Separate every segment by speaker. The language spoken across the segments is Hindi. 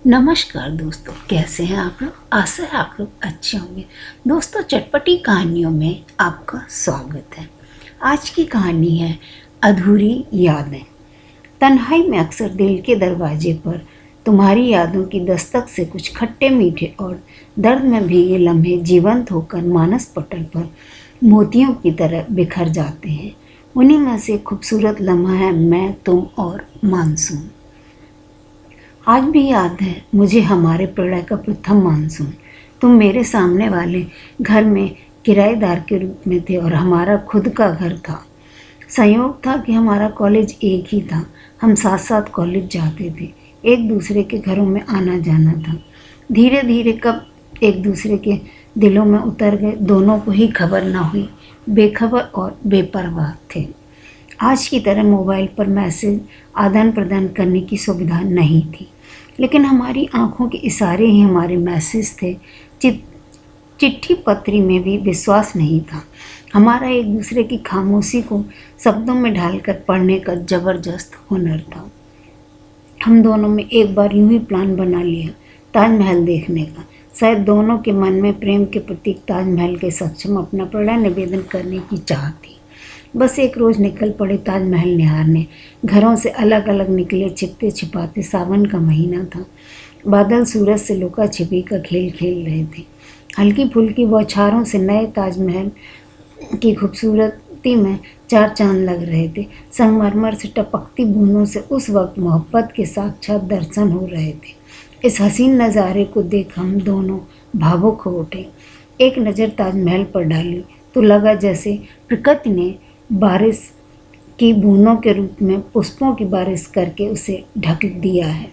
Speaker 1: नमस्कार दोस्तों, कैसे हैं आप लोग। आशा है आप लोग अच्छे होंगे। दोस्तों, चटपटी कहानियों में आपका स्वागत है। आज की कहानी है अधूरी यादें। तन्हाई में अक्सर दिल के दरवाजे पर तुम्हारी यादों की दस्तक से कुछ खट्टे मीठे और दर्द में भीगे लम्हे जीवंत होकर मानस पटल पर मोतियों की तरह बिखर जाते हैं। उन्हीं में से खूबसूरत लम्हा है मैं, तुम और मानसून। आज भी याद है मुझे हमारे प्रणय का प्रथम मानसून। तुम मेरे सामने वाले घर में किराएदार के रूप में थे और हमारा खुद का घर था। संयोग था कि हमारा कॉलेज एक ही था। हम साथ साथ कॉलेज जाते थे, एक दूसरे के घरों में आना जाना था। धीरे धीरे कब एक दूसरे के दिलों में उतर गए, दोनों को ही खबर ना हुई। बेखबर और बेपरवाह थे। आज की तरह मोबाइल पर मैसेज आदान प्रदान करने की सुविधा नहीं थी, लेकिन हमारी आंखों के इशारे ही हमारे मैसेज थे। चिट्ठी पत्री में भी विश्वास नहीं था। हमारा एक दूसरे की खामोशी को शब्दों में ढालकर पढ़ने का जबरदस्त हुनर था। हम दोनों में एक बार यूं ही प्लान बना लिया ताजमहल देखने का। शायद दोनों के मन में प्रेम के प्रतीक ताजमहल के सक्षम अपना प्रणय निवेदन करने की चाह थी। बस एक रोज़ निकल पड़े ताजमहल निहारने। घरों से अलग अलग निकले, छिपते छिपाते। सावन का महीना था। बादल सूरज से लुका छिपी का खेल खेल रहे थे। हल्की फुल्की बौछारों से नए ताजमहल की खूबसूरती में चार चांद लग रहे थे। संगमरमर से टपकती बूंदों से उस वक्त मोहब्बत के साक्षात दर्शन हो रहे थे। इस हसीन नज़ारे को देख हम दोनों भावुक हो उठे। एक नज़र ताजमहल पर डाली तो लगा जैसे प्रकृति ने बारिश की बूंदों के रूप में पुष्पों की बारिश करके उसे ढक दिया है,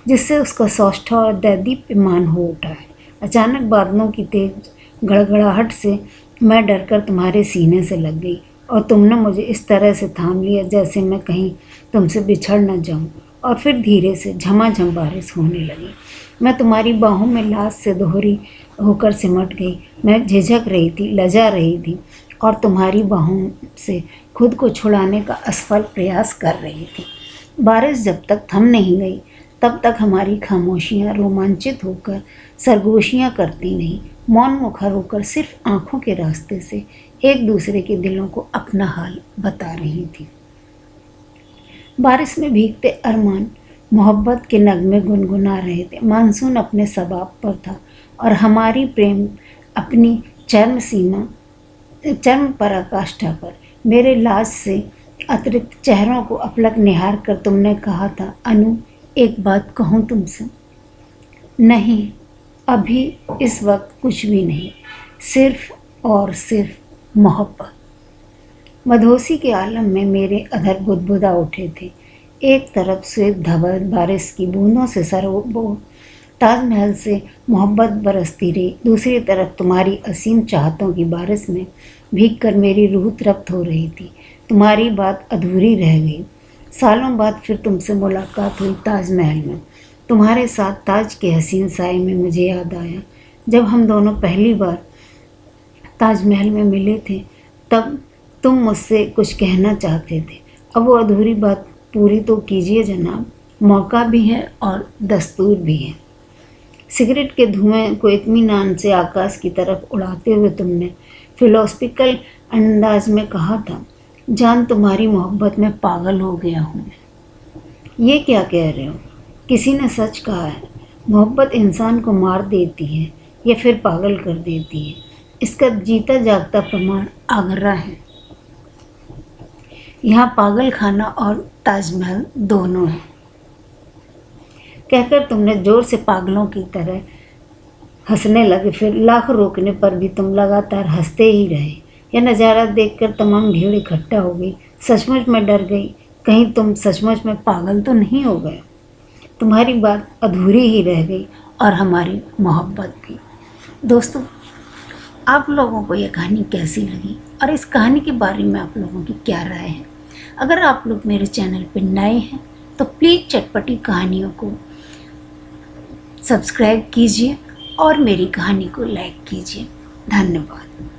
Speaker 1: जिससे उसका सौष्ठव और दैदीप्यमान हो उठा है। अचानक बादलों की तेज गड़गड़ाहट से मैं डरकर तुम्हारे सीने से लग गई और तुमने मुझे इस तरह से थाम लिया जैसे मैं कहीं तुमसे बिछड़ न जाऊं। और फिर धीरे से झमाझम बारिश होने लगी। मैं तुम्हारी बाहों में लाश से दोहरी होकर सिमट गई। मैं झिझक रही थी, लजा रही थी और तुम्हारी बाहों से खुद को छुड़ाने का असफल प्रयास कर रही थी। बारिश जब तक थम नहीं गई तब तक हमारी खामोशियाँ रोमांचित होकर सरगोशियाँ करती नहीं, मौन मुखर होकर सिर्फ आंखों के रास्ते से एक दूसरे के दिलों को अपना हाल बता रही थी। बारिश में भीगते अरमान मोहब्बत के नगमे गुनगुना रहे थे। मानसून अपने सबाब पर था और हमारी प्रेम अपनी चरम पराकाष्ठा पर। मेरे लाज से अतिरिक्त चेहरों को अपलक निहार कर तुमने कहा था, अनु एक बात कहूँ तुमसे। नहीं, अभी इस वक्त कुछ भी नहीं, सिर्फ और सिर्फ मोहब्बत। मधोसी के आलम में मेरे अधर बुदबुदा उठे थे। एक तरफ श्वेत धवल बारिश की बूंदों से सरोबोर ताजमहल से मोहब्बत बरसती रही, दूसरी तरफ तुम्हारी असीम चाहतों की बारिश में भीग कर मेरी रूह तृप्त हो रही थी। तुम्हारी बात अधूरी रह गई। सालों बाद फिर तुमसे मुलाकात हुई ताजमहल में। तुम्हारे साथ ताज के हसीन साए में मुझे याद आया जब हम दोनों पहली बार ताजमहल में मिले थे। तब तुम मुझसे कुछ कहना चाहते थे। अब वो अधूरी बात पूरी तो कीजिए जनाब। मौका भी है और दस्तूर भी है। सिगरेट के धुएं को इत्मीनान से आकाश की तरफ उड़ाते हुए तुमने फिलोसफिकल अंदाज में कहा था, जान तुम्हारी मोहब्बत में पागल हो गया हूँ मैं। ये क्या कह रहे हो? किसी ने सच कहा है, मोहब्बत इंसान को मार देती है या फिर पागल कर देती है। इसका जीता जागता प्रमाण आगरा है। यहाँ पागल खाना और ताजमहल दोनों हैं। कहकर तुमने जोर से पागलों की तरह हंसने लगे। फिर लाख रोकने पर भी तुम लगातार हंसते ही रहे। यह नज़ारा देखकर तमाम भीड़ इकट्ठा हो गई। सचमुच में डर गई, कहीं तुम सचमुच में पागल तो नहीं हो गए। तुम्हारी बात अधूरी ही रह गई और हमारी मोहब्बत भी। दोस्तों, आप लोगों को यह कहानी कैसी लगी और इस कहानी के बारे में आप लोगों की क्या राय है? अगर आप लोग मेरे चैनल पर नए हैं तो प्लीज़ चटपटी कहानियों को सब्सक्राइब कीजिए और मेरी कहानी को लाइक कीजिए। धन्यवाद।